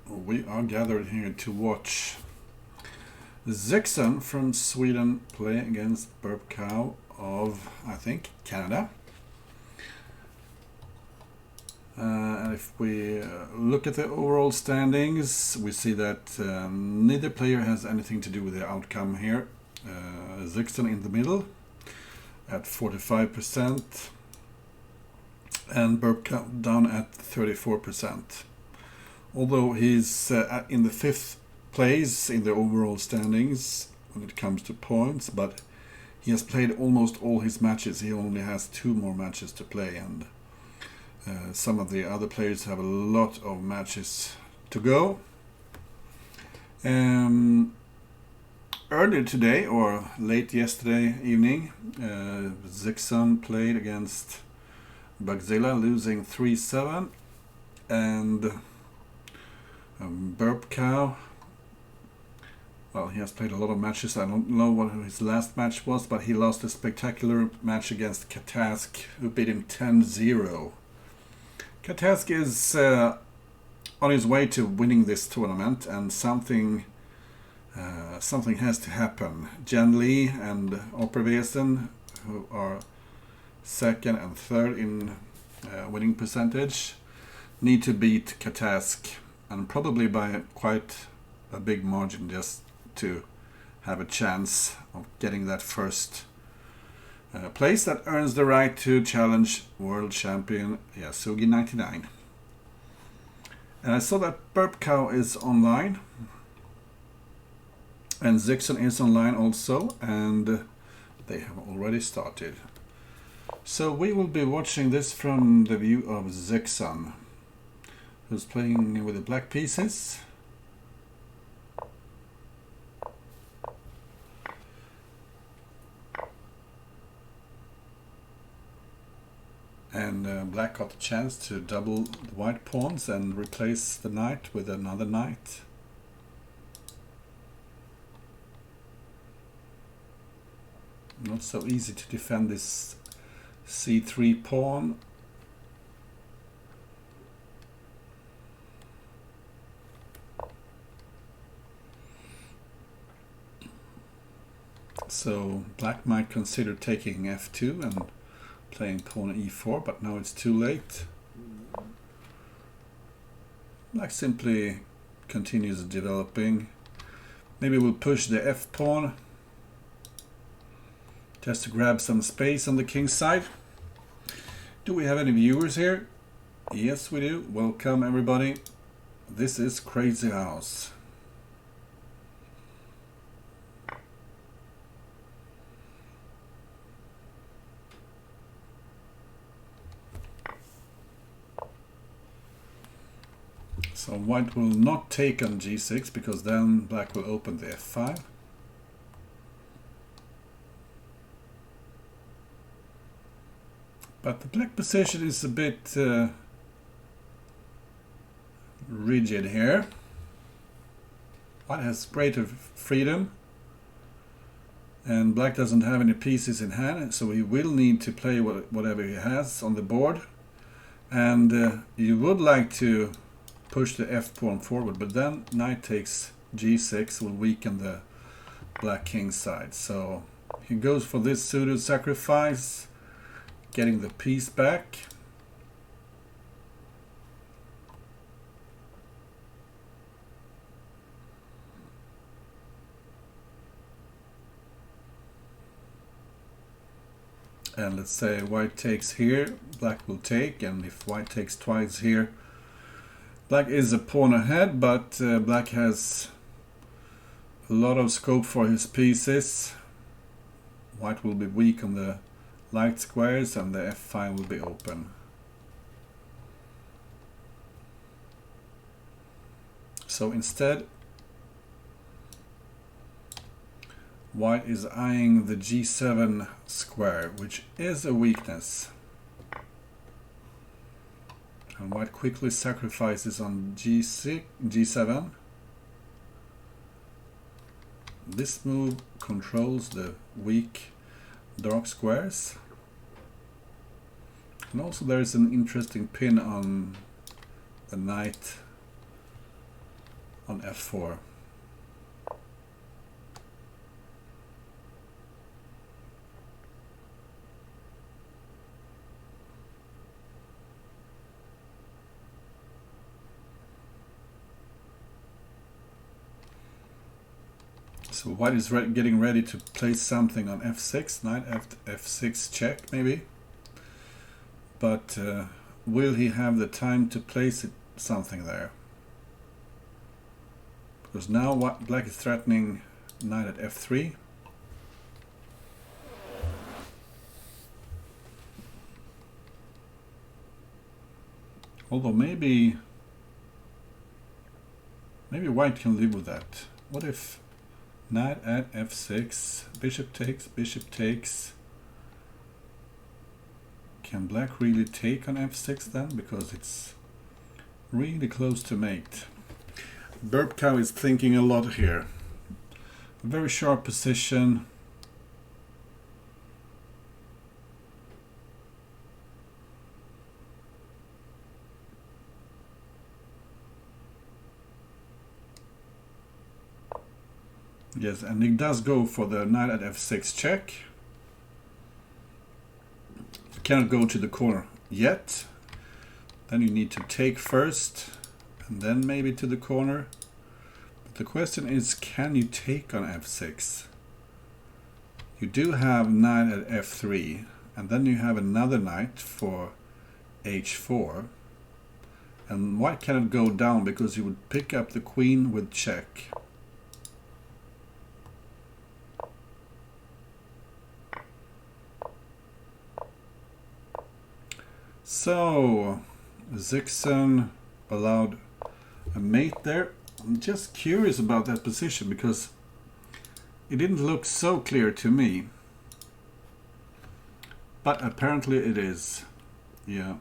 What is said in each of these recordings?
we are gathered here to watch Zyxon from Sweden play against burpcow of, I think, Canada. And if we look at the overall standings, we see that neither player has anything to do with the outcome here. Zyxon in the middle at 45% and burpcow down at 34%. Although he's in the 5th place in the overall standings when it comes to points, but he has played almost all his matches. He only has 2 more matches to play, and some of the other players have a lot of matches to go. Earlier today, or late yesterday evening, Zyxon played against Bugzilla, losing 3-7, and burpcow, well, he has played a lot of matches. I don't know what his last match was, but he lost a spectacular match against Katask, who beat him 10-0. Katask is on his way to winning this tournament, and something has to happen. Jan Lee and Opervesen, who are 2nd and 3rd in winning percentage, need to beat Katask, and probably by quite a big margin, just to have a chance of getting that first place that earns the right to challenge world champion Yasugi 99. And I saw that burpcow is online, and Zyxon is online also, and they have already started. So we will be watching this from the view of Zyxon, who's playing with the black pieces. And black got the chance to double the white pawns and replace the knight with another knight. Not so easy to defend this c3 pawn. So black might consider taking f2 and playing pawn e4, but now it's too late. Black simply continues developing. Maybe we'll push the f pawn just to grab some space on the king's side. Do we have any viewers here? Yes, we do. Welcome everybody. This is Crazy House. So white will not take on g6, because then black will open the f5. But the black position is a bit rigid here. White has greater freedom, and black doesn't have any pieces in hand, so he will need to play whatever he has on the board. And you would like to push the f pawn forward, but then knight takes g6 will weaken the black king side. So he goes for this pseudo sacrifice, getting the piece back. And let's say white takes here, black will take, and if white takes twice here, black is a pawn ahead, but black has a lot of scope for his pieces. White will be weak on the light squares, and the f5 will be open. So instead, white is eyeing the g7 square, which is a weakness. And white quickly sacrifices on g7. This move controls the weak dark squares. And also there is an interesting pin on the knight on f4. So white is getting ready to place something on f6, knight f6 check maybe. But will he have the time to place something there? Because now black is threatening knight at f3. Although maybe white can live with that. What if knight at f6, bishop takes. Can black really take on f6 then? Because it's really close to mate. Burpcow is thinking a lot here. A very sharp position. Yes, and he does go for the knight at f6 check. You cannot go to the corner yet. Then you need to take first, and then maybe to the corner. But the question is, can you take on f6? You do have knight at f3, and then you have another knight for h4. And white cannot go down because you would pick up the queen with check. So, zyxon allowed a mate there. I'm just curious about that position because it didn't look so clear to me. But apparently it is. Yeah.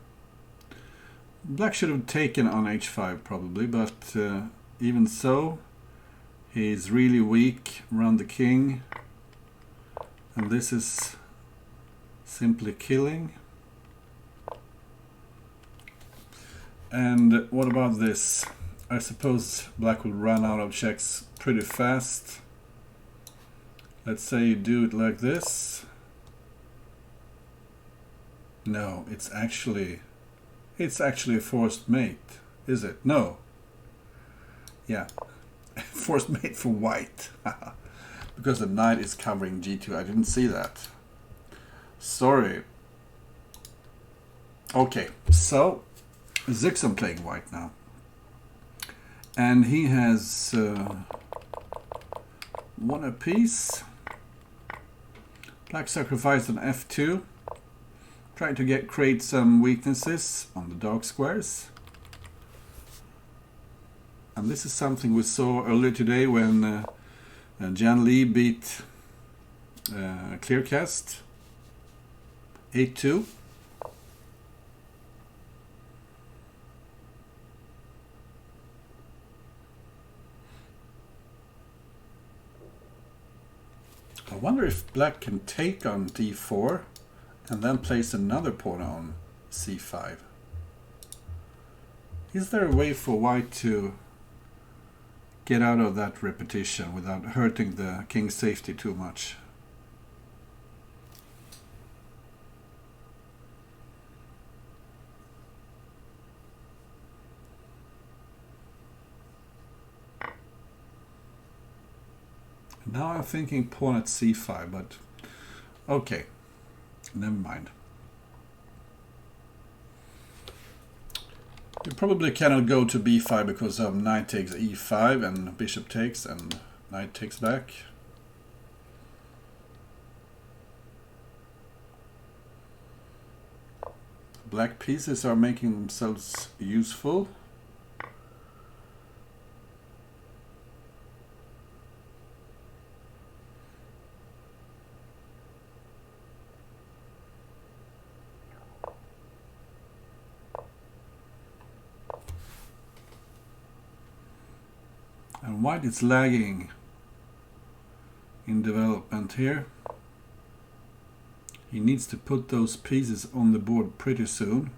Black should have taken on h5 probably, but even so, he's really weak around the king. And this is simply killing. And what about this? I suppose black will run out of checks pretty fast. Let's say you do it like this. No, it's actually a forced mate, is it? No. Yeah, forced mate for white. Because the knight is covering g2. I didn't see that. Sorry. Okay, so zyxon playing white now, and he has won a piece. Black sacrificed on f2, trying to create some weaknesses on the dark squares. And this is something we saw earlier today when Jan Lee beat Clearcast 8-2. I wonder if black can take on d4 and then place another pawn on c5. Is there a way for white to get out of that repetition without hurting the king's safety too much? Now I'm thinking pawn at c5, but okay, never mind. You probably cannot go to b5 because of knight takes e5 and bishop takes and knight takes back. Black pieces are making themselves useful. And white is lagging in development here. He needs to put those pieces on the board pretty soon.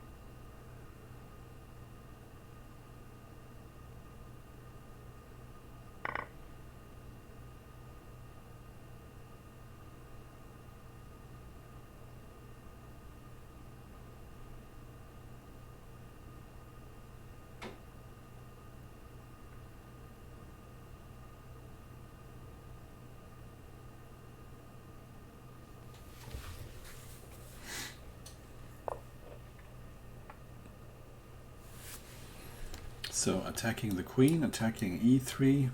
So attacking the queen, attacking e3.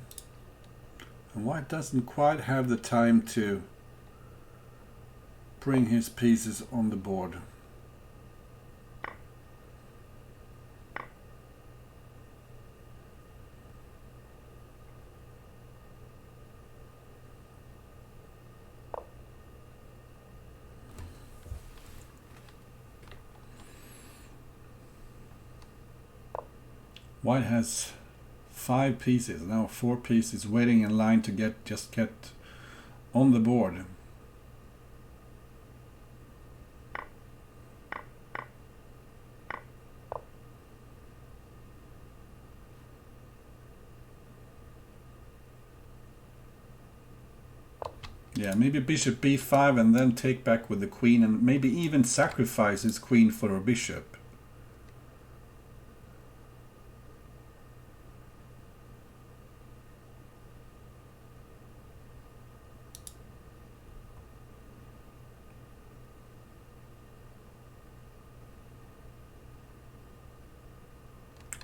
And white doesn't quite have the time to bring his pieces on the board. White has 5 pieces, now 4 pieces waiting in line to get on the board. Yeah, maybe bishop b5 and then take back with the queen, and maybe even sacrifice his queen for a bishop.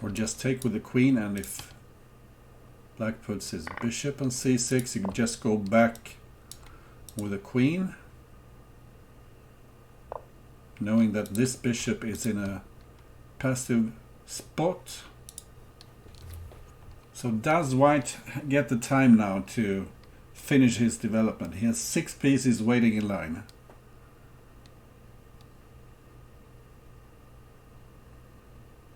Or just take with the queen, and if black puts his bishop on c6, you can just go back with the queen, knowing that this bishop is in a passive spot. So does white get the time now to finish his development? He has 6 pieces waiting in line.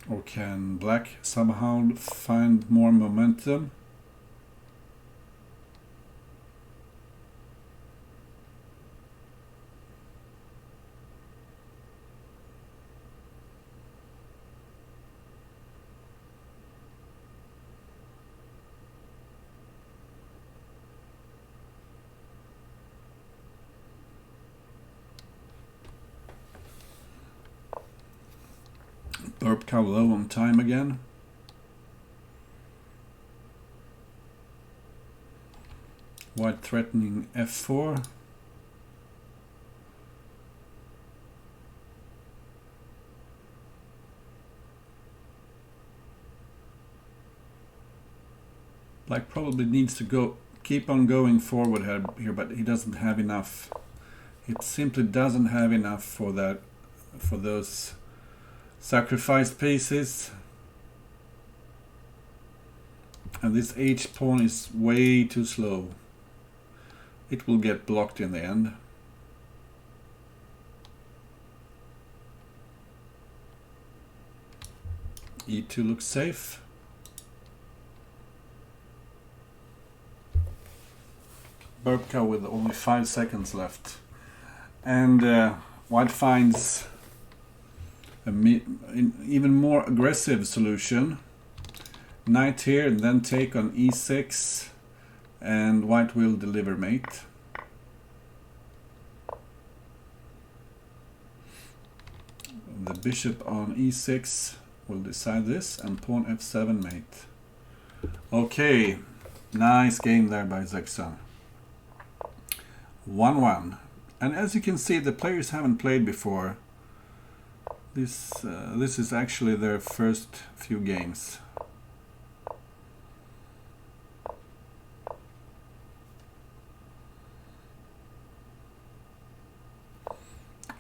Or can black somehow find more momentum? Burpcow low on time again. White threatening f4. Black probably needs to keep on going forward here, but he doesn't have enough. It simply doesn't have enough for those sacrificed pieces, and this h pawn is way too slow. It will get blocked in the end. e2 looks safe. Burpcow with only 5 seconds left, and white finds an even more aggressive solution. Knight here and then take on e6, and white will deliver mate. The bishop on e6 will decide this, and pawn f7 mate. Okay, nice game there by zyxon. 1-1. And as you can see, the players haven't played before. This is actually their first few games.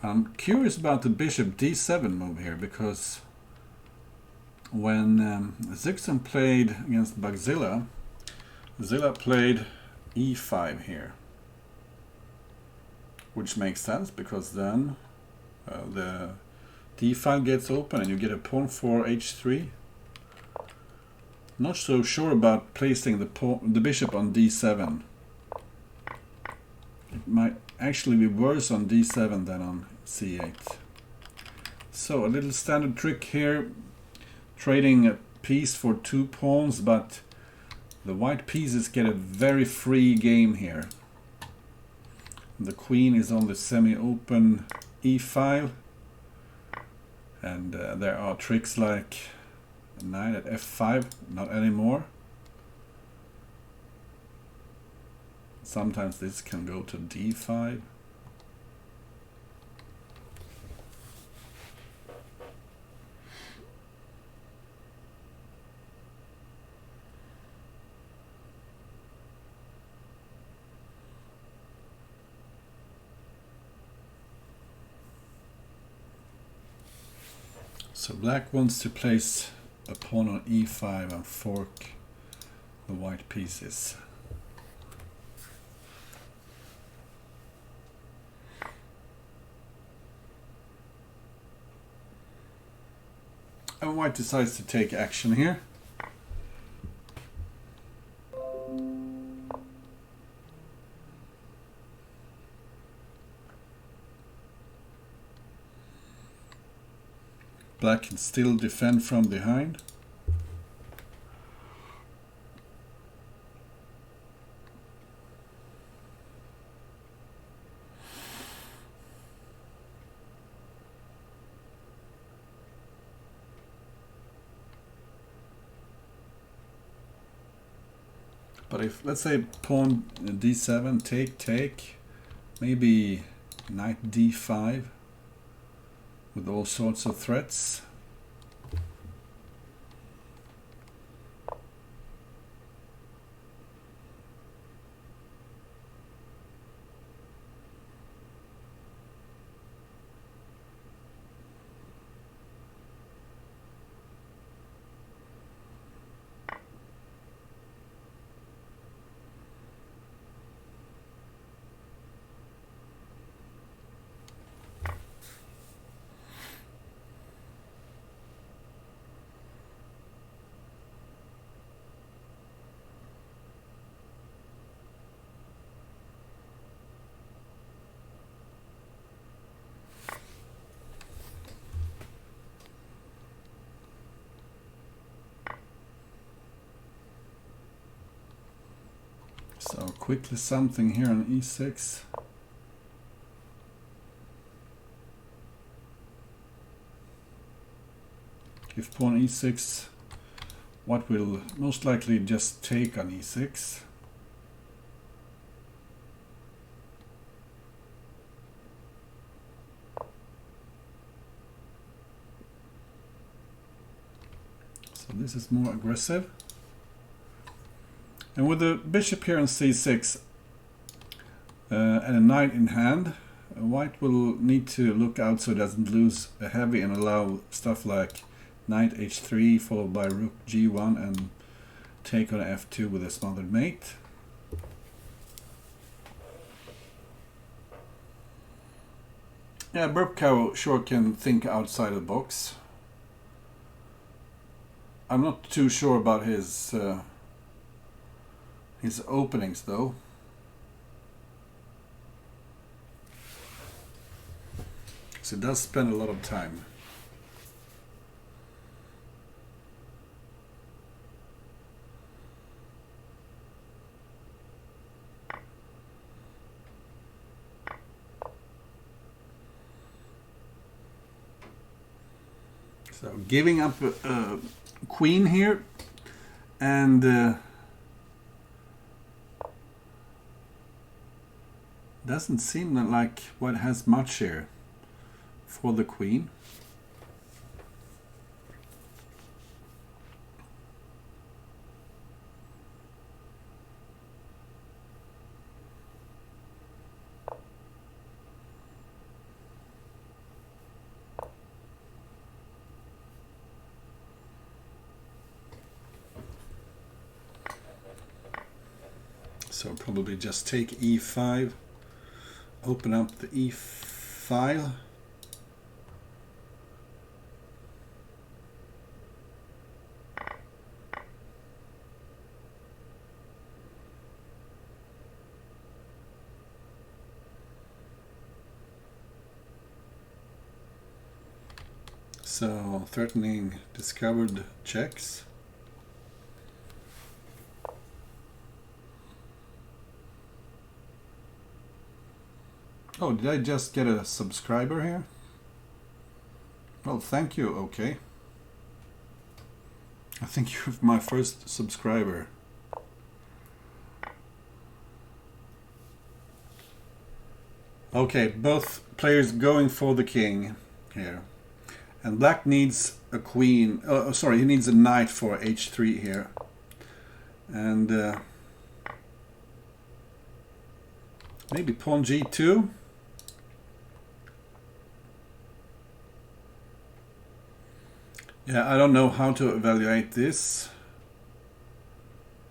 I'm curious about the bishop d7 move here, because when zyxon played against Bugzilla, Zilla played e5 here, which makes sense because then the d5 gets open and you get a pawn for h3. Not so sure about placing the bishop on d7. It might actually be worse on d7 than on c8. So a little standard trick here, trading a piece for 2 pawns, but the white pieces get a very free game here. The queen is on the semi-open e-file, and there are tricks like a knight at f5, not anymore. Sometimes this can go to d5. So black wants to place a pawn on e5 and fork the white pieces. And white decides to take action here. Black can still defend from behind. But if, let's say, pawn d7, take, maybe knight d5 with all sorts of threats. So quickly something here on e6. If pawn e6, what will most likely just take on e6. So this is more aggressive. And with the bishop here on c6 and a knight in hand, white will need to look out so it doesn't lose a heavy and allow stuff like knight h3 followed by rook g1 and take on f2 with a smothered mate. Yeah, burpcow sure can think outside the box. I'm not too sure about his openings though. So it does spend a lot of time. So giving up a queen here and doesn't seem like white has much here for the queen. So probably just take e5, open up the e file. So threatening discovered checks. Oh, did I just get a subscriber here? Well, thank you, okay. I think you're my first subscriber. Okay, both players going for the king here. And black needs a queen, sorry, he needs a knight for h3 here. And maybe pawn g2. Yeah, I don't know how to evaluate this.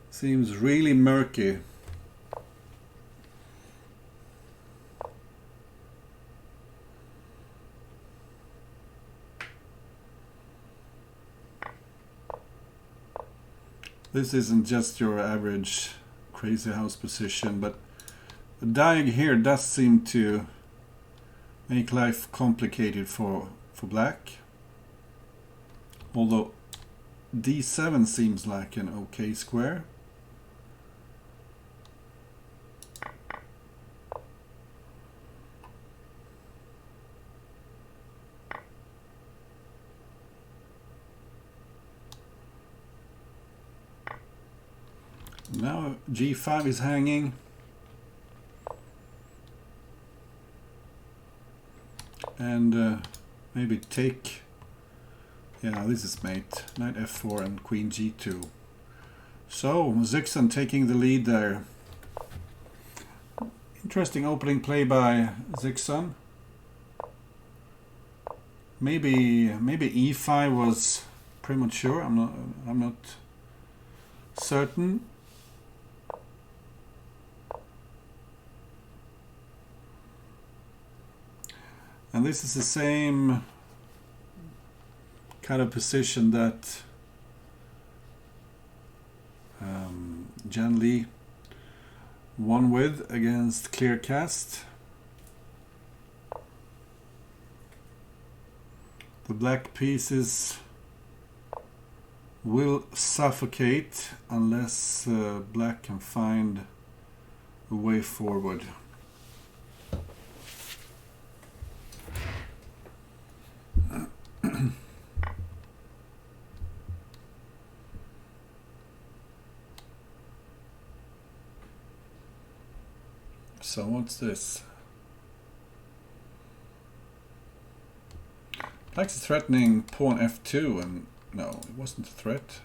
Seems really murky. This isn't just your average crazy house position, but the dying here does seem to make life complicated for black. Although d7 seems like an okay square. Now g5 is hanging. And maybe take, yeah, this is mate, knight f4 and queen g2. So zyxon taking the lead there. Interesting opening play by zyxon. Maybe e5 was premature. I'm not certain. And this is the same kind of position that Jan Lee won with against Clearcast. The black pieces will suffocate unless black can find a way forward. So what's this? Black is threatening pawn f2, and no, it wasn't a threat.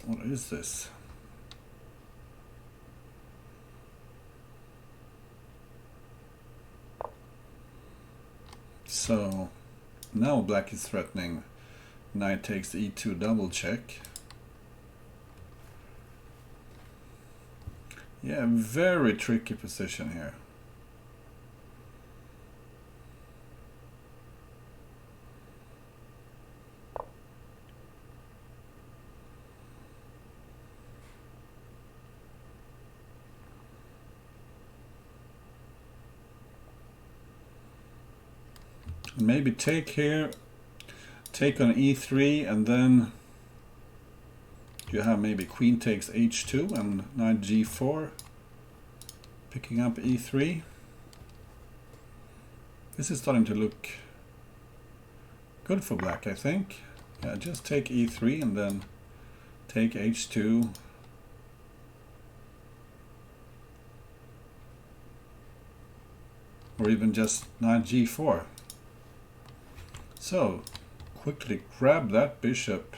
What is this? So now black is threatening knight takes e2 double check. Yeah, very tricky position here. Maybe take here, take on e3, and then you have maybe queen takes h2 and knight g4, picking up e3. This is starting to look good for black, I think. Yeah, just take e3 and then take h2. Or even just knight g4. So, quickly grab that bishop.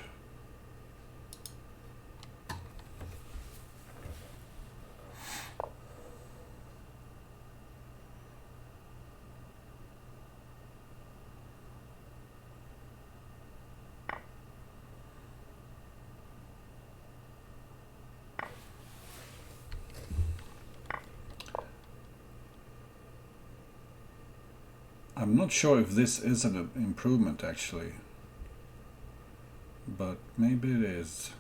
I'm not sure if this is an improvement actually, but maybe it is.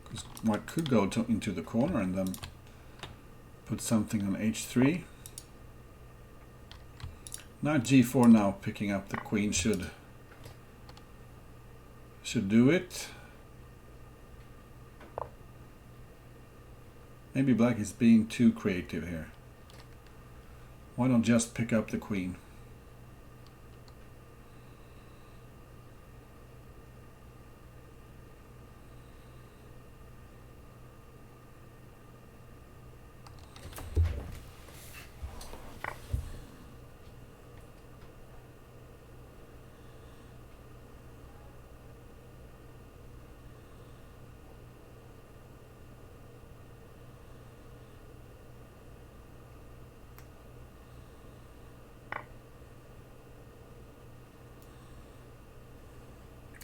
Because white could go into the corner and then put something on h3. Knight g4 now, picking up the queen should do it. Maybe black is being too creative here. Why not just pick up the queen?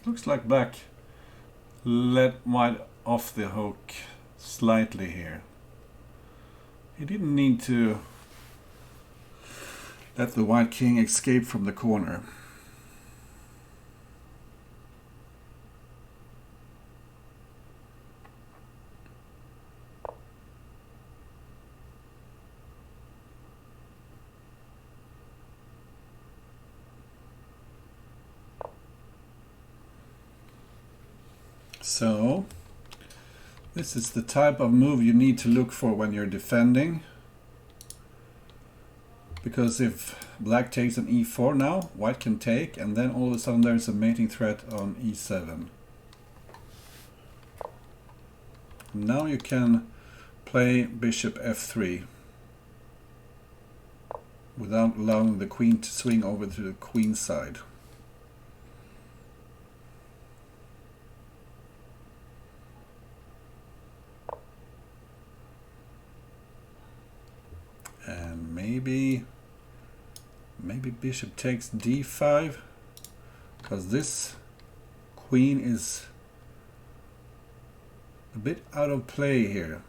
Looks like black let white off the hook slightly here. He didn't need to let the white king escape from the corner. So, this is the type of move you need to look for when you're defending. Because if black takes an e4 now, white can take, and then all of a sudden there's a mating threat on e7. Now you can play bishop f3 without allowing the queen to swing over to the queen side. And maybe bishop takes d5, because this queen is a bit out of play here.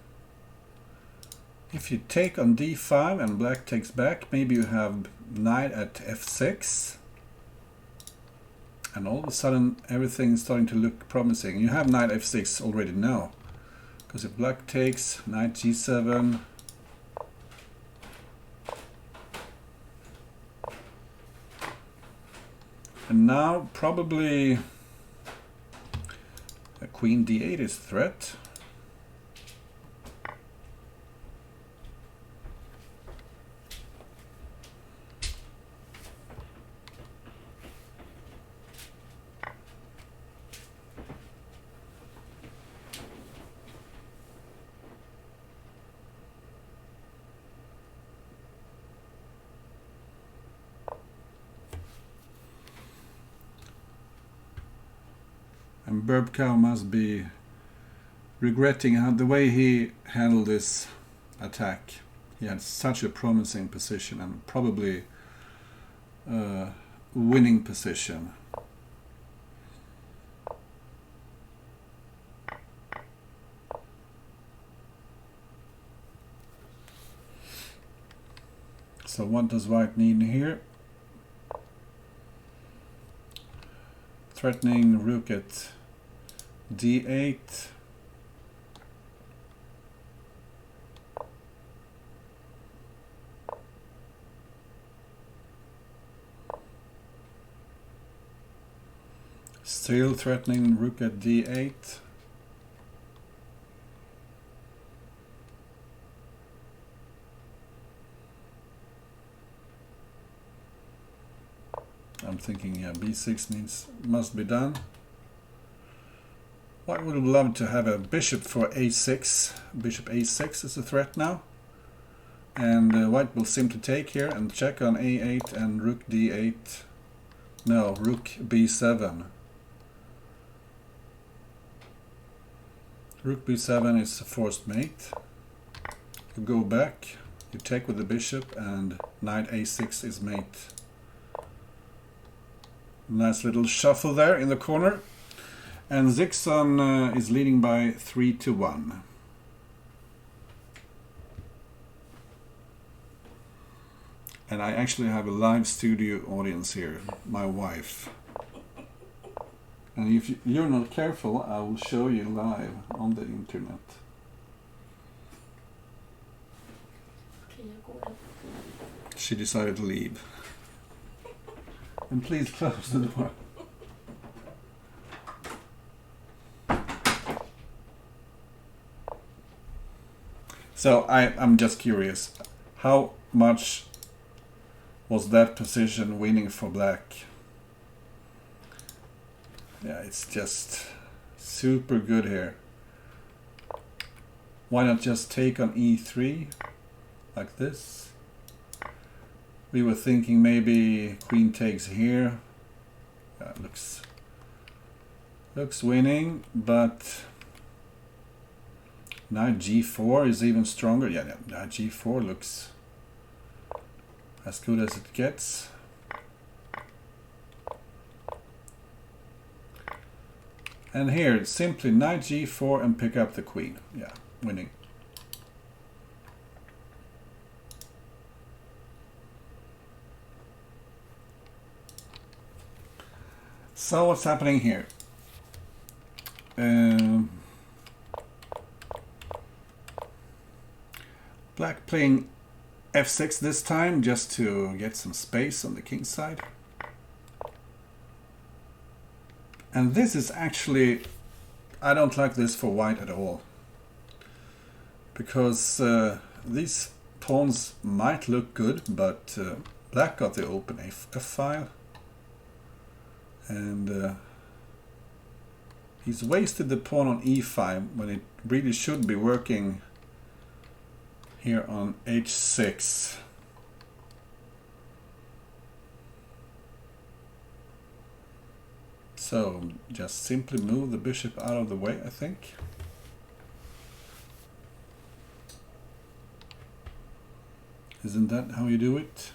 If you take on d5 and black takes back, maybe you have knight at f6, and all of a sudden everything is starting to look promising. You have knight f6 already now, because if black takes, knight g7, and now probably a queen d8 is a threat. And burpcow must be regretting how the way he handled this attack. He had such a promising position and probably a winning position. So what does white need here? Threatening rook at d8. Still threatening rook at d8. I'm thinking, yeah, b6 must be done. White would have loved to have a bishop for a6. Bishop a6 is a threat now. And white will seem to take here and check on a8 and rook d8. No, rook b7. Rook b7 is a forced mate. You go back, you take with the bishop, and knight a6 is mate. Nice little shuffle there in the corner. And Zyxon is leading by 3-1. And I actually have a live studio audience here, my wife. And if you're not careful, I will show you live on the internet. She decided to leave. And please close the door. So I'm just curious, how much was that position winning for black? Yeah, it's just super good here. Why not just take on e3 like this? We were thinking maybe queen takes here. Yeah, looks winning, but knight g4 is even stronger. Yeah, knight g4 looks as good as it gets. And here, simply knight g4 and pick up the queen. Yeah, winning. So what's happening here? Black playing f6 this time, just to get some space on the king side. And this is actually, I don't like this for white at all. Because these pawns might look good, but black got the open f file. And he's wasted the pawn on e5 when it really should be working here on h6. So just simply move the bishop out of the way, I think. Isn't that how you do it?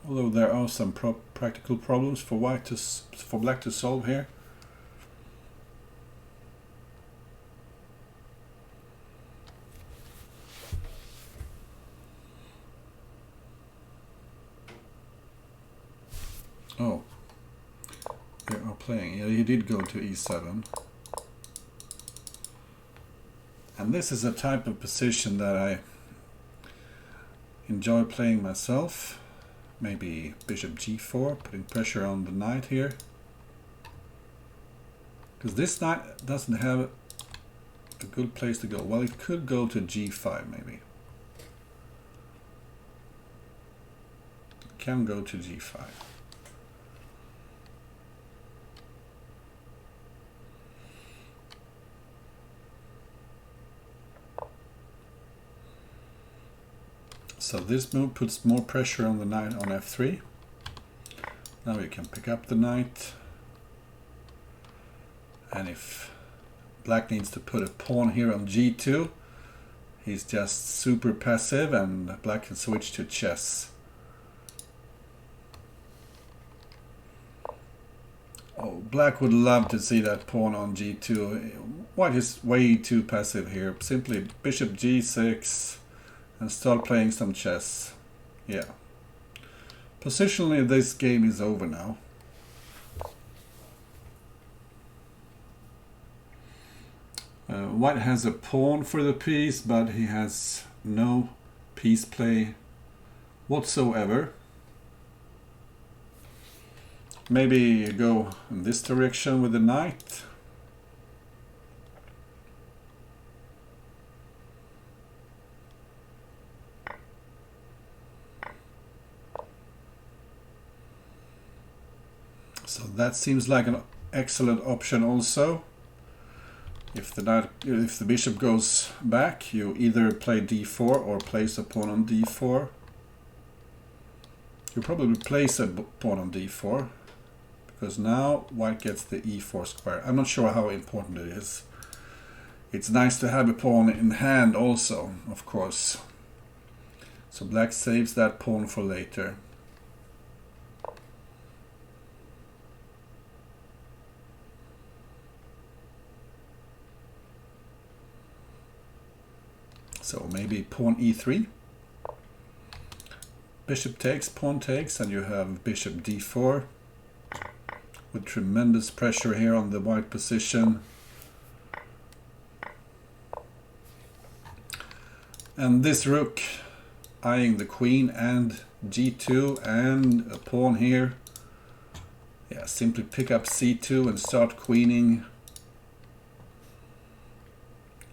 Although there are some practical problems for black to solve here. Oh, they are playing. Yeah, he did go to e7. And this is a type of position that I enjoy playing myself. Maybe bishop g4, putting pressure on the knight here. Because this knight doesn't have a good place to go. Well, it could go to g5 maybe. It can go to g5. So this move puts more pressure on the knight on f3. Now you can pick up the knight. And if black needs to put a pawn here on g2, he's just super passive and black can switch to chess. Oh, black would love to see that pawn on g2. White is way too passive here. Simply bishop g6. And start playing some chess. Yeah. Positionally, this game is over now. White has a pawn for the piece, but he has no piece play whatsoever. Maybe go in this direction with the knight. So that seems like an excellent option also. If the bishop goes back, you either play d4 or place a pawn on d4. You probably place a pawn on d4 because now white gets the e4 square. I'm not sure how important it is. It's nice to have a pawn in hand also, of course. So black saves that pawn for later. So maybe pawn e3, bishop takes, pawn takes, and you have bishop d4 with tremendous pressure here on the white position. And this rook eyeing the queen and g2 and a pawn here. Yeah, simply pick up c2 and start queening.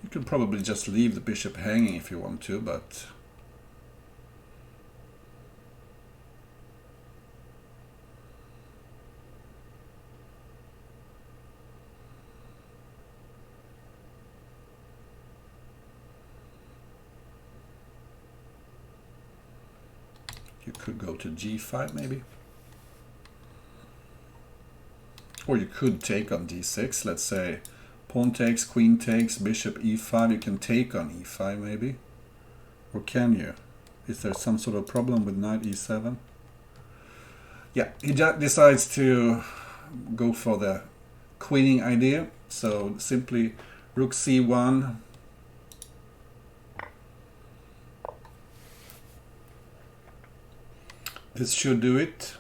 You could probably just leave the bishop hanging if you want to, but you could go to g5 maybe. Or you could take on d6, let's say. Pawn takes, queen takes, bishop e5. You can take on e5 maybe. Or can you? Is there some sort of problem with knight e7? Yeah, he decides to go for the queening idea. So simply rook c1. This should do it.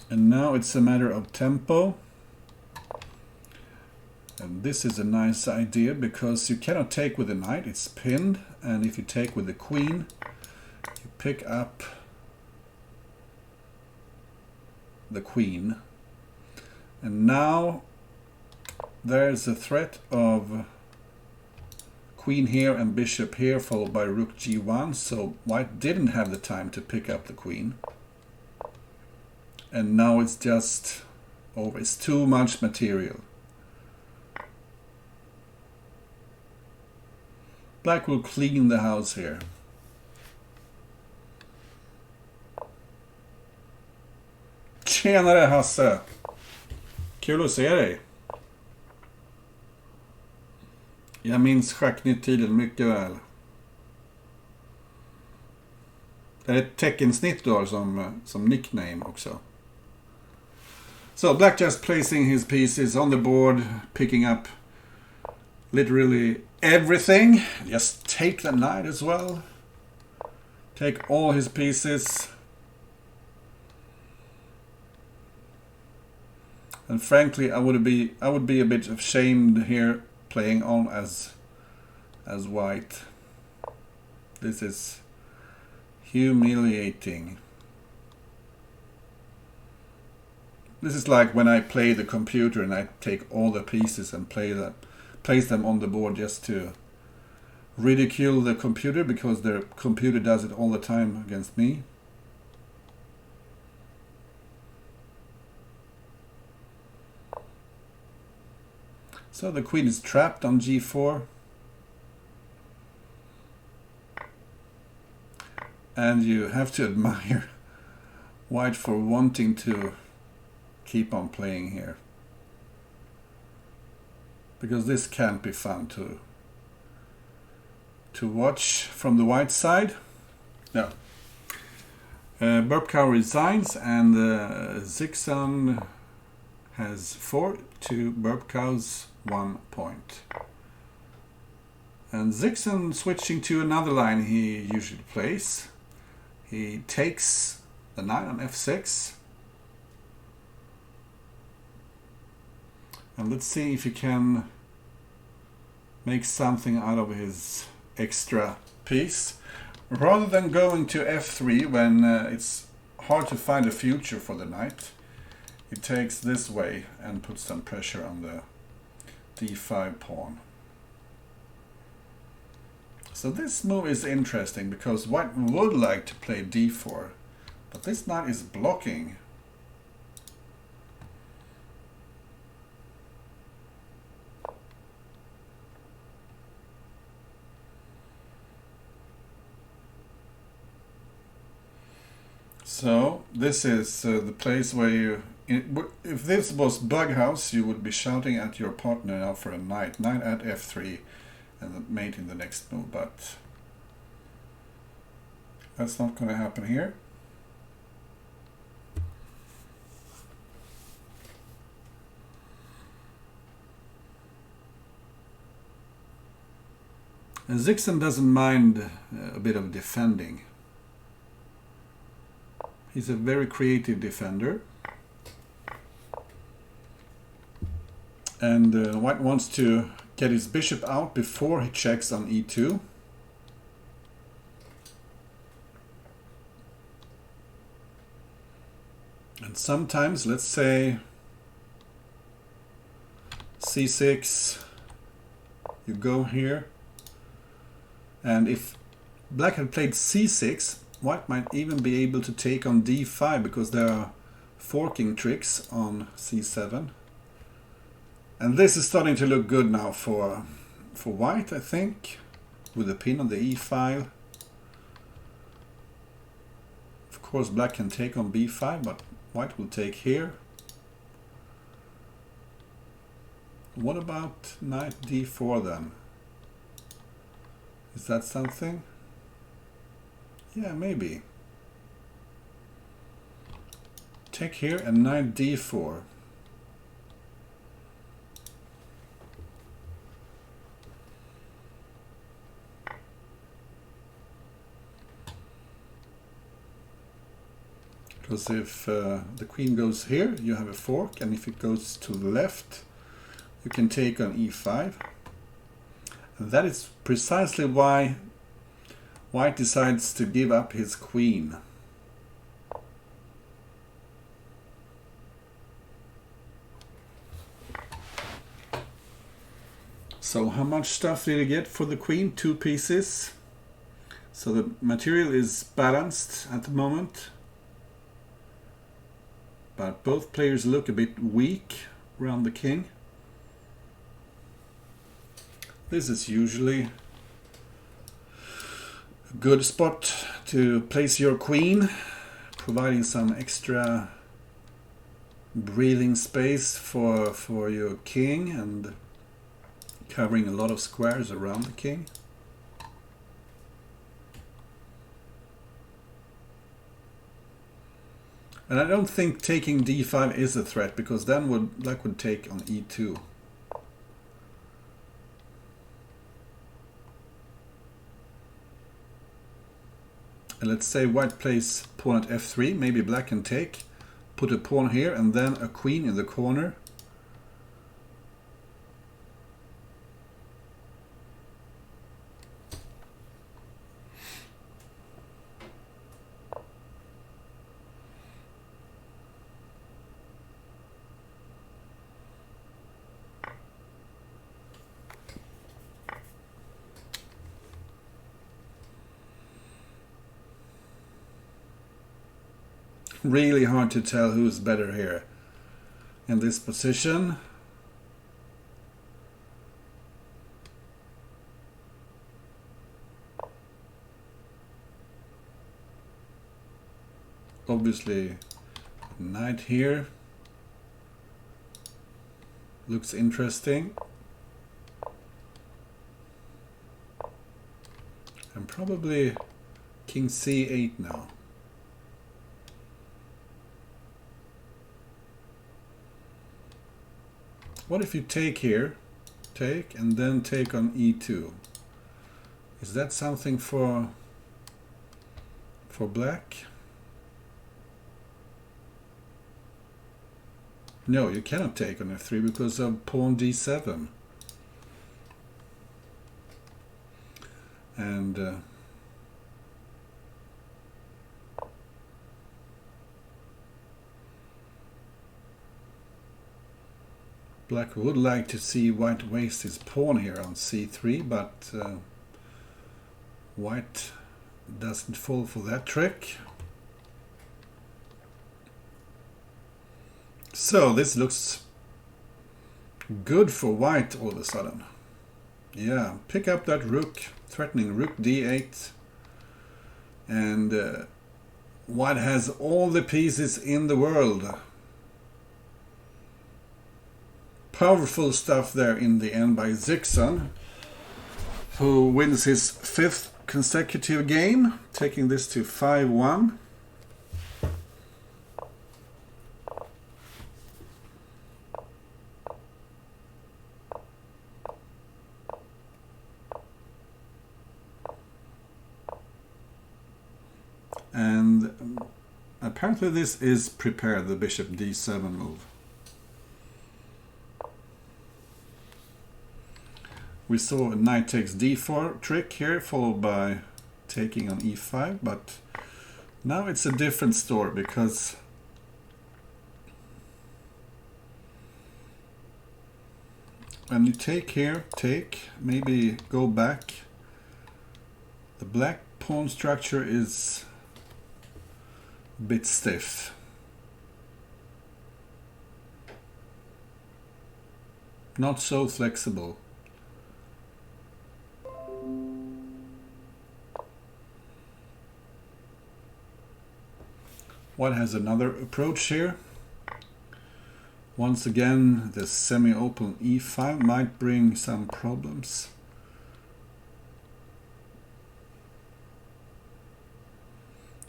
And now it's a matter of tempo. And this is a nice idea because you cannot take with the knight, it's pinned. And if you take with the queen, you pick up the queen. And now there's a threat of queen here and bishop here, followed by rook g1. So white didn't have the time to pick up the queen. And now it's just over. It's too much material. Black will clean the house here. Tjenare Hasse! Kul att se dig. Jag minns schacknytt-tiden mycket väl. Det är ett teckensnitt du har som nickname också. So Black just placing his pieces on the board, picking up literally everything. Just take the knight as well. Take all his pieces. And frankly, I would be a bit ashamed here playing on as white. This is humiliating. This is like when I play the computer and I take all the pieces and place them on the board just to ridicule the computer because the computer does it all the time against me. So the queen is trapped on g4. And you have to admire white for wanting to keep on playing here. Because this can't be fun to watch from the white side. No. burpcow resigns and zyxon has 4 to burpcow's 1 point. And zyxon switching to another line he usually plays. He takes the knight on f6. And let's see if he can make something out of his extra piece. Rather than going to f3 when it's hard to find a future for the knight, he takes this way and puts some pressure on the d5 pawn. So this move is interesting because white would like to play d4, but this knight is blocking. So this is the place where you, if this was Bughouse, you would be shouting at your partner now for a knight at f3 and the mate in the next move, but that's not going to happen here. And zyxon doesn't mind a bit of defending. He's a very creative defender. And white wants to get his bishop out before he checks on e2. And sometimes, let's say c6, you go here. And if black had played c6, white might even be able to take on d5 because there are forking tricks on c7. And this is starting to look good now for white, I think, with a pin on the e file. course, black can take on b5, but white will take here. What about knight d4 then? Is that something? Yeah, maybe. Take here and knight d4. Because if the queen goes here, you have a fork, and if it goes to the left, you can take on e5. And that is precisely why white decides to give up his queen. So how much stuff did he get for the queen? 2 pieces. So the material is balanced at the moment. But both players look a bit weak around the king. This is usually a good spot to place your queen, providing some extra breathing space for your king and covering a lot of squares around the king. And I don't think taking d5 is a threat, because then black would take on e2. And let's say white plays pawn at f3, maybe black can take, put a pawn here and then a queen in the corner. Really hard to tell who's better here in this position. Obviously, knight here looks interesting. And probably king c8 now. What if you take here, take, and then take on e2? Is that something for black? No, you cannot take on f3 because of pawn d7. And black would like to see white waste his pawn here on c3, but white doesn't fall for that trick. So this looks good for white all of a sudden. Yeah, pick up that rook, threatening rook d8. And white has all the pieces in the world. Powerful stuff there in the end by zyxon, who wins his 5th consecutive game, taking this to 5-1. And apparently this is prepared, the bishop d7 move. We saw a knight takes d4 trick here, followed by taking on e5, but now it's a different story, because when you take here, take, maybe go back, the black pawn structure is a bit stiff. Not so flexible. White has another approach here. Once again, the semi-open e5 might bring some problems.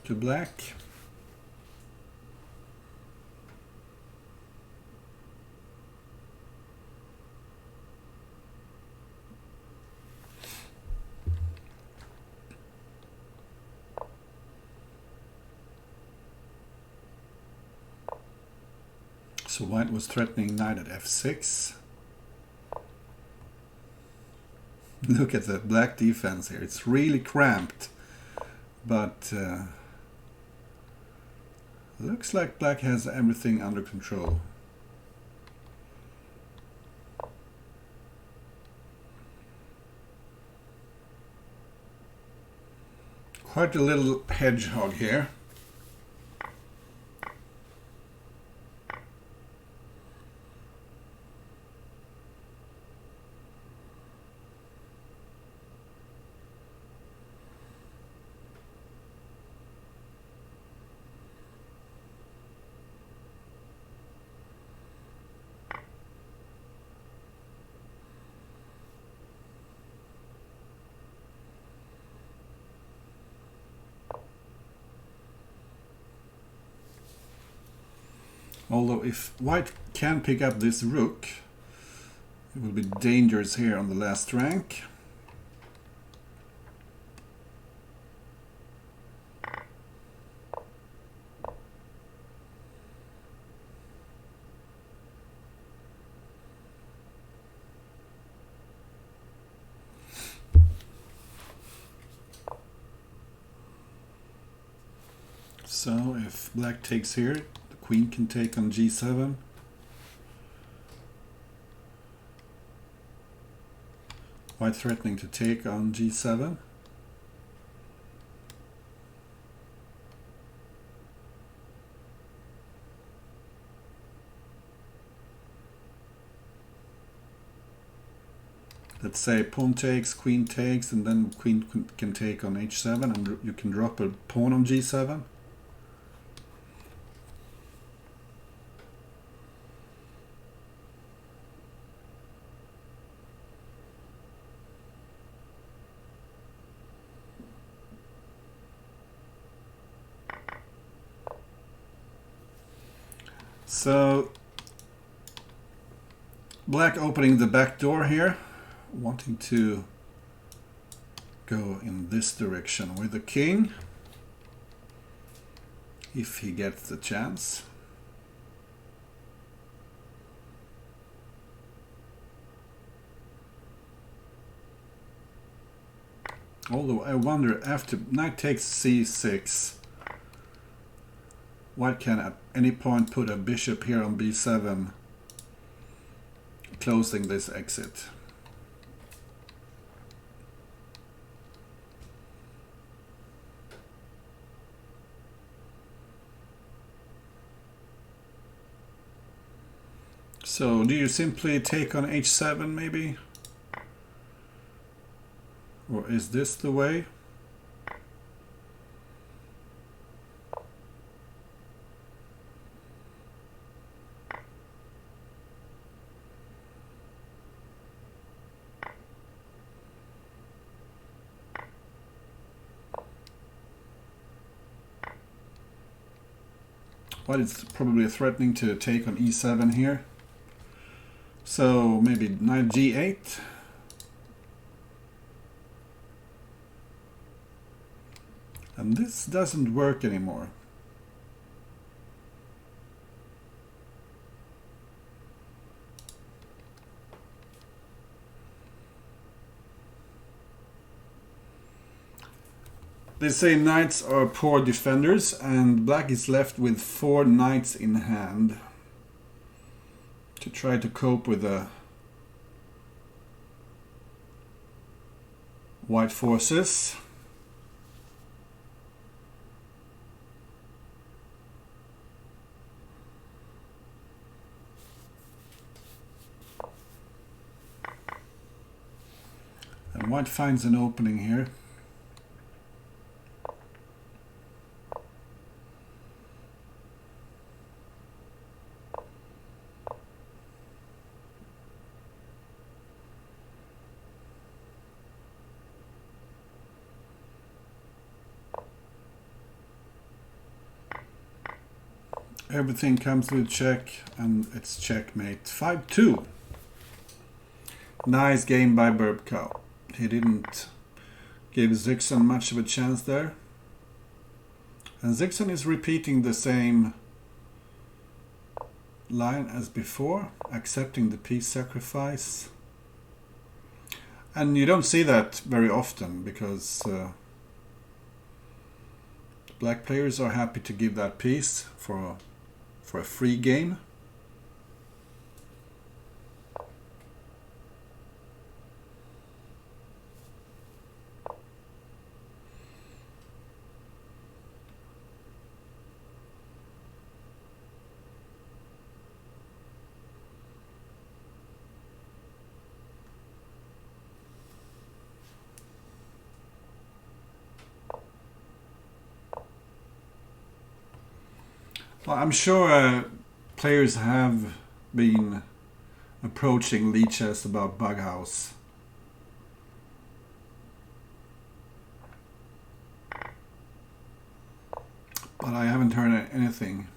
To black. So white was threatening knight at f6. Look at the black defense here. It's really cramped. But looks like black has everything under control. Quite a little hedgehog here. Although if white can pick up this rook, it will be dangerous here on the last rank. So if black takes here, queen can take on g7. White threatening to take on g7. Let's say pawn takes, queen takes, and then queen can take on h7, and you can drop a pawn on g7. So black opening the back door here, wanting to go in this direction with the king, if he gets the chance. Although I wonder, after knight takes c6, white can at any point put a bishop here on b7, closing this exit. So do you simply take on h7 maybe? Or is this the way? White is probably threatening to take on e7 here. So maybe knight g8. And this doesn't work anymore. They say knights are poor defenders, and black is left with 4 knights in hand to try to cope with the white forces. And white finds an opening here. Everything comes with check, and it's checkmate. 5-2. Nice game by burpcow. He didn't give zyxon much of a chance there. And zyxon is repeating the same line as before, accepting the piece sacrifice. And you don't see that very often because black players are happy to give that piece for a free game. Well, I'm sure players have been approaching leeches about Bughouse. But I haven't heard anything.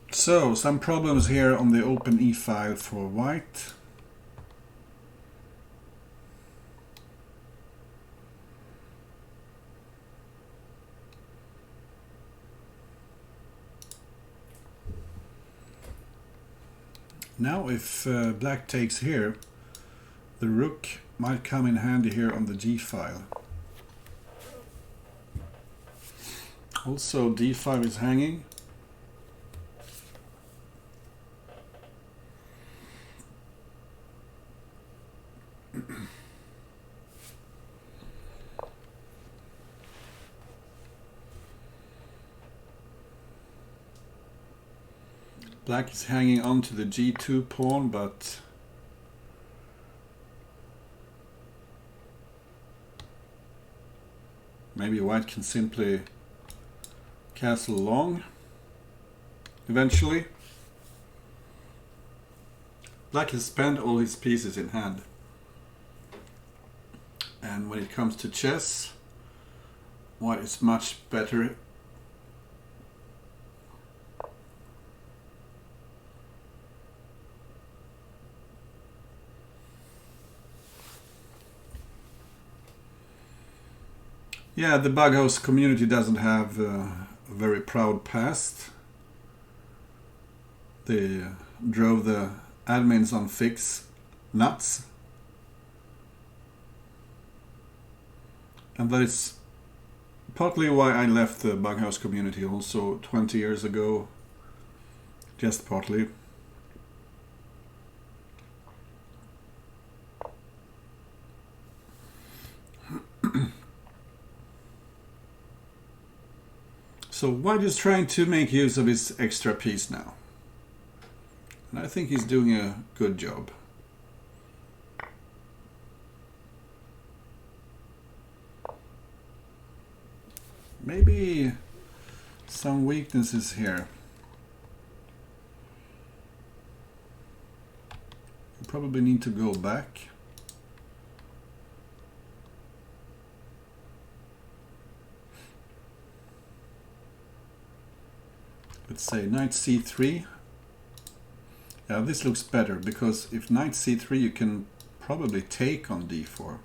So, some problems here on the open E file for white. Now if black takes here, the rook might come in handy here on the G file. Also D5 is hanging. Black is hanging on to the G2 pawn, but maybe white can simply castle long eventually. Black has spent all his pieces in hand. And when it comes to chess, white is much better. Yeah, the Bughouse community doesn't have a very proud past. They drove the admins on Fix nuts. And that is partly why I left the Bughouse community also 20 years ago. Just partly. So white is trying to make use of his extra piece now. And I think he's doing a good job. Maybe some weaknesses here. You probably need to go back. Let's say knight c3. Yeah, this looks better because if knight c3 you can probably take on d4.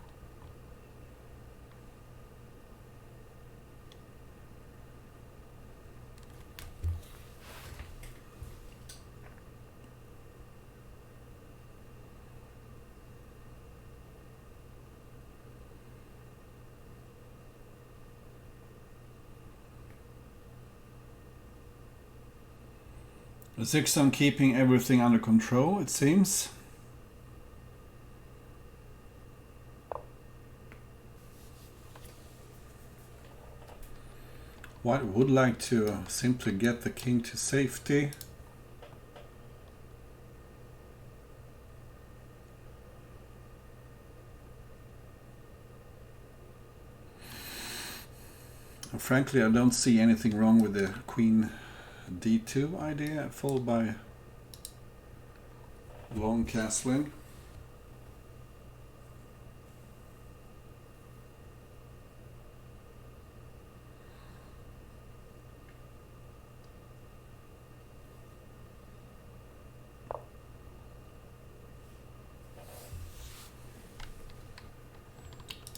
zyxon keeping everything under control, it seems. White would like to simply get the king to safety. Frankly, I don't see anything wrong with the queen d2 idea, followed by long castling.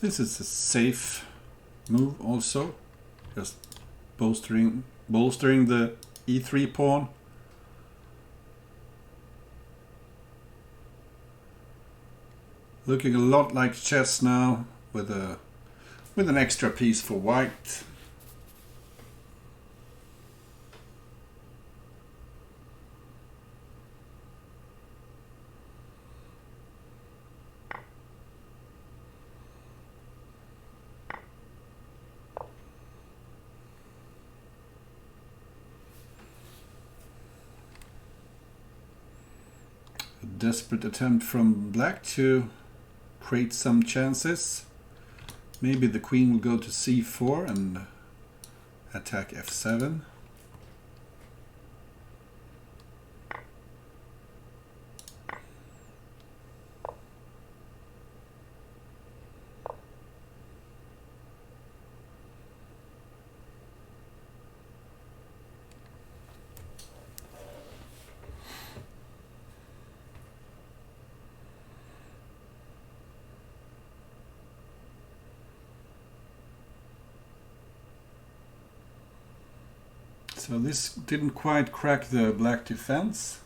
This is a safe move also, just bolstering the e3 pawn. Looking a lot like chess now, with an extra piece for white. A desperate attempt from black to create some chances. Maybe the queen will go to c4 and attack f7. So this didn't quite crack the black defense.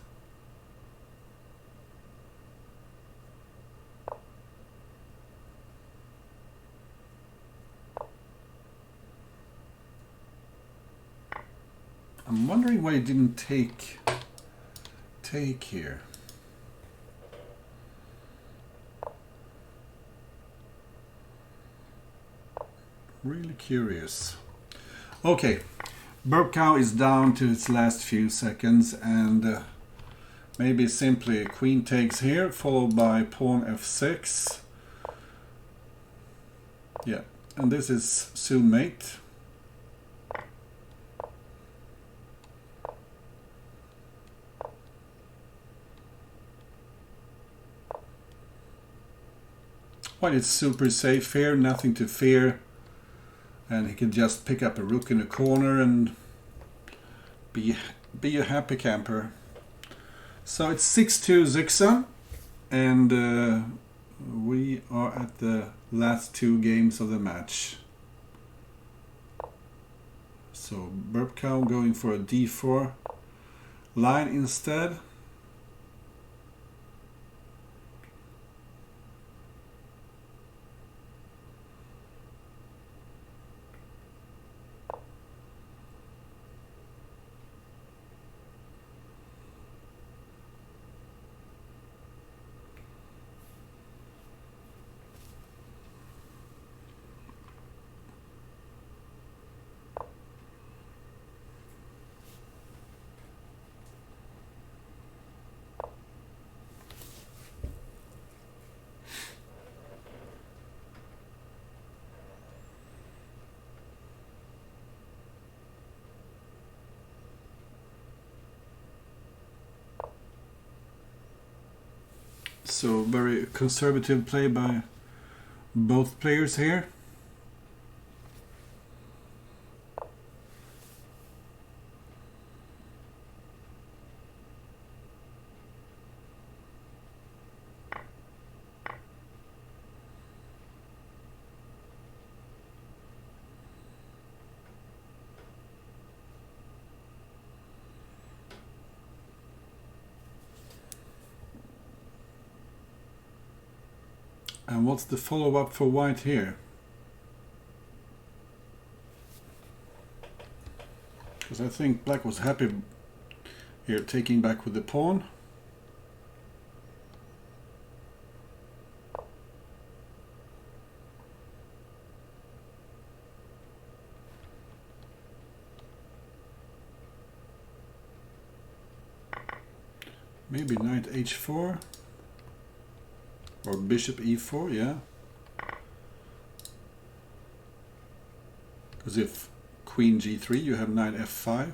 I'm wondering why it didn't take here. Really curious. Okay. Burpcow is down to its last few seconds, and maybe simply queen takes here, followed by pawn f6. Yeah, and this is soon mate. White is super safe here, nothing to fear. And he can just pick up a rook in a corner and be a happy camper. So it's 6-2 zyxon, and we are at the last two games of the match. So Burpcow going for a d4 line instead. So very conservative play by both players here. And what's the follow-up for white here? Because I think black was happy here taking back with the pawn. Maybe knight h4. Or bishop e4, yeah. Because if queen g3, you have knight f5.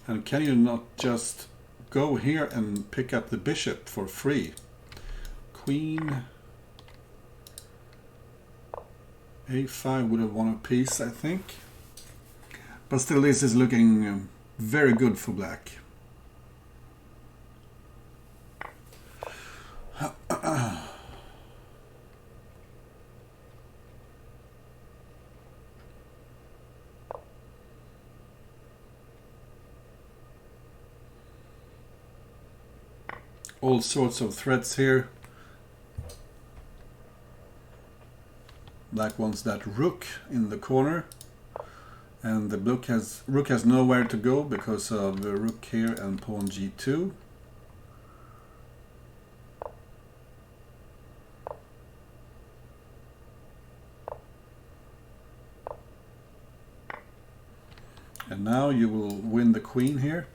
And can you not just go here and pick up the bishop for free? Queen a5 would have won a piece, I think. But still, this is looking very good for black. all sorts of threats here. Black wants that rook in the corner, and the rook has nowhere to go because of the rook here and pawn g2. And now you will win the queen here.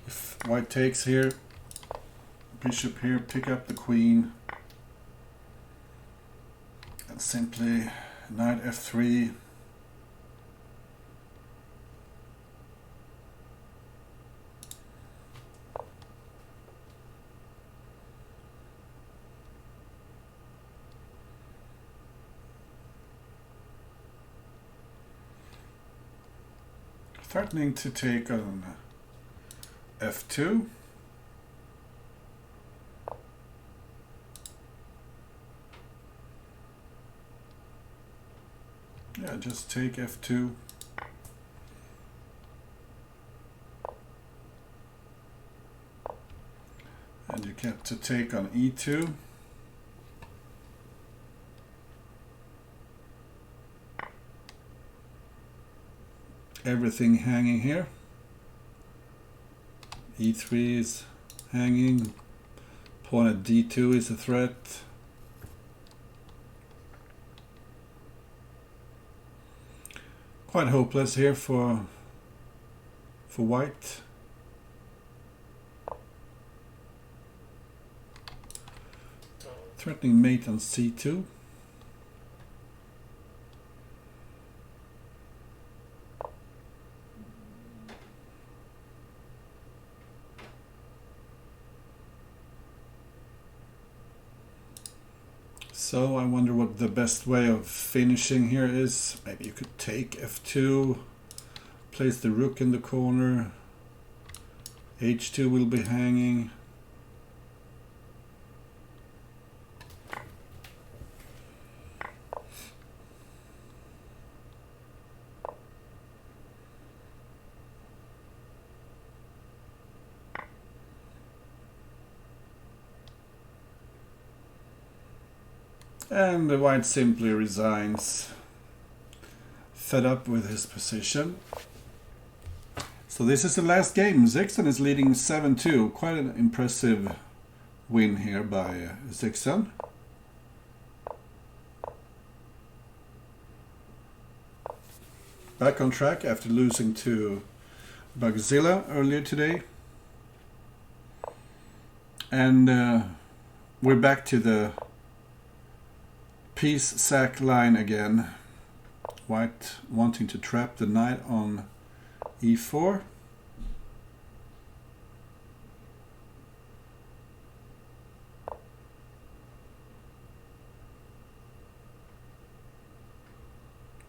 If white takes here, bishop here, pick up the queen, and simply knight f3. Threatening to take on f2. Yeah, just take f2. And you get to take on e2. Everything hanging here. e3 is hanging. Pawn at d2 is a threat. Quite hopeless here for white. Threatening mate on c2. So I wonder what the best way of finishing here is. Maybe you could take f2, place the rook in the corner, h2 will be hanging. And the white simply resigns, fed up with his position. So this is the last game. Zyxon is leading 7-2. Quite an impressive win here by Zyxon. Back on track after losing to Bugzilla earlier today. And we're back to the piece sack line again. White wanting to trap the knight on e4.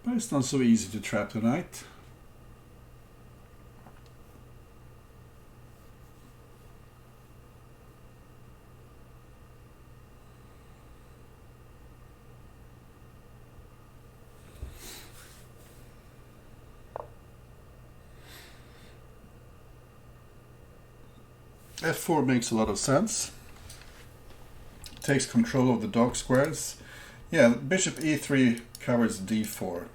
But it's not so easy to trap the knight. f4 makes a lot of sense. Takes control of the dark squares. Yeah, bishop e3 covers d4.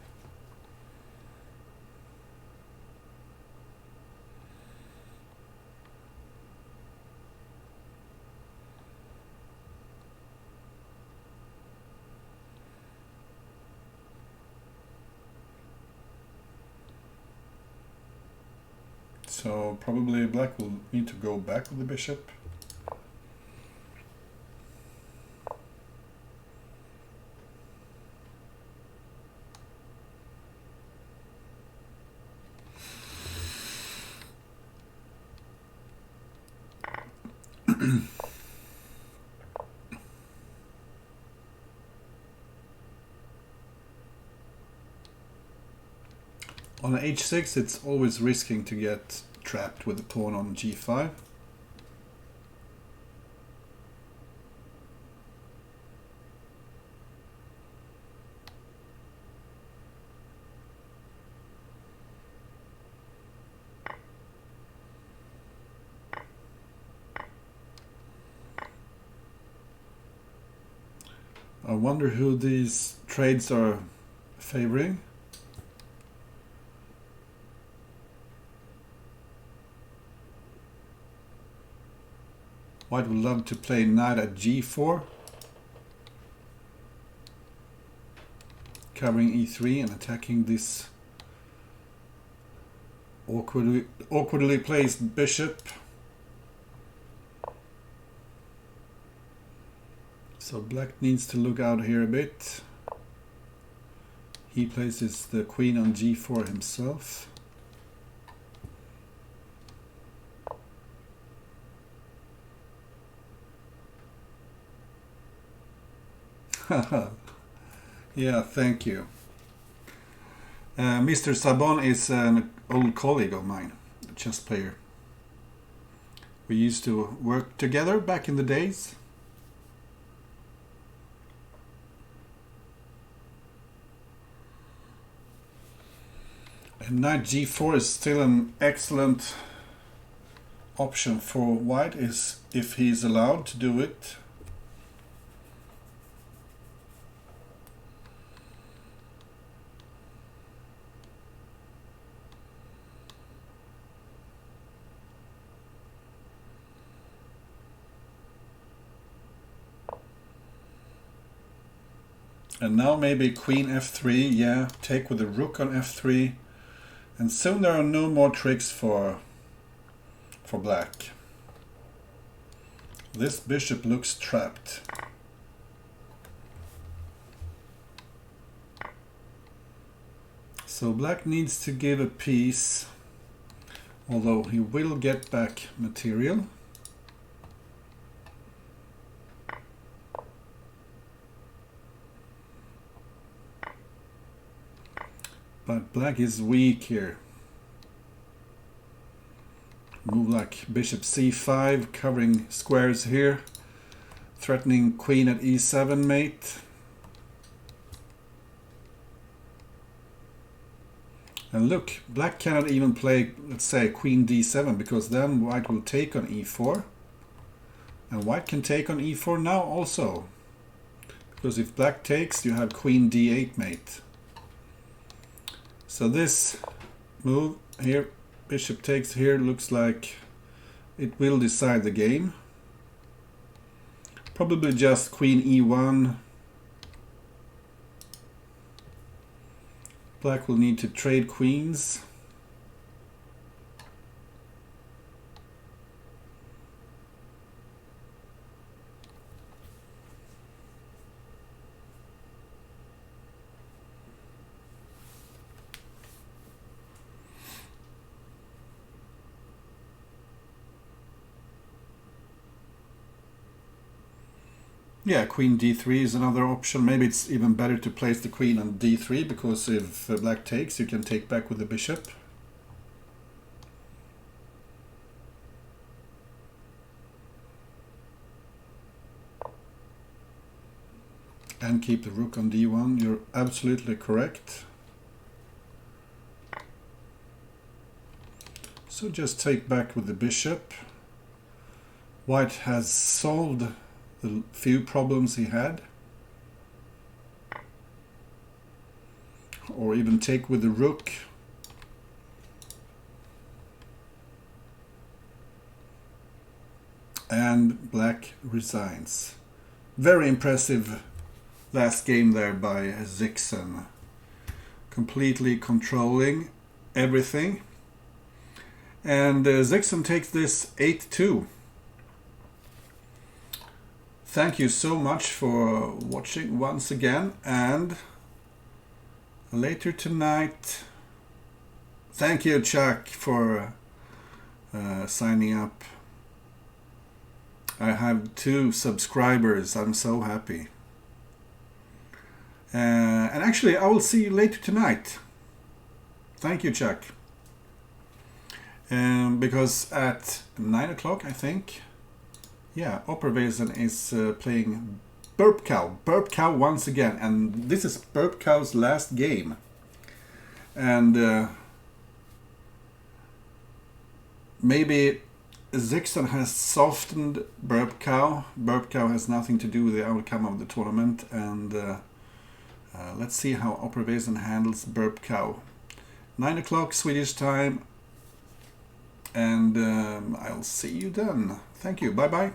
So probably black will need to go back with the bishop. On h6 it's always risking to get trapped with the pawn on g5. I wonder who these trades are favoring. White would love to play knight at g4, covering e3 and attacking this awkwardly placed bishop. So black needs to look out here a bit. He places the queen on g4 himself. Yeah, thank you. Mr. Sabon is an old colleague of mine, a chess player. We used to work together back in the days. And knight g4 is still an excellent option for white, is if he's allowed to do it. And now maybe queen f3, yeah, take with the rook on f3. And soon there are no more tricks for black. This bishop looks trapped. So black needs to give a piece, although he will get back material. But black is weak here. Move like bishop c5, covering squares here, threatening queen at e7 mate. And look, black cannot even play, let's say, queen d7, because then white will take on e4. And white can take on e4 now also. Because if black takes, you have queen d8 mate. So this move here, bishop takes here, looks like it will decide the game. Probably just queen e1. Black will need to trade queens. Yeah, queen d3 is another option. Maybe it's even better to place the queen on d3, because if black takes, you can take back with the bishop. And keep the rook on d1. You're absolutely correct. So just take back with the bishop. White has solved the few problems he had, or even take with the rook. And black resigns. Very impressive last game there by zyxon, completely controlling everything. And zyxon takes this 8-2. Thank you so much for watching once again, and later tonight, thank you Chuck for signing up. I have 2 subscribers, I'm so happy. And actually I will see you later tonight. Thank you Chuck. Because at 9 o'clock I think, yeah, Opperwesen is playing burpcow. Burpcow once again, and this is burpcow's last game. And maybe zyxon has softened burpcow. Burpcow has nothing to do with the outcome of the tournament, and let's see how Opervason handles burpcow. 9 o'clock Swedish time, and I'll see you then. Thank you. Bye bye.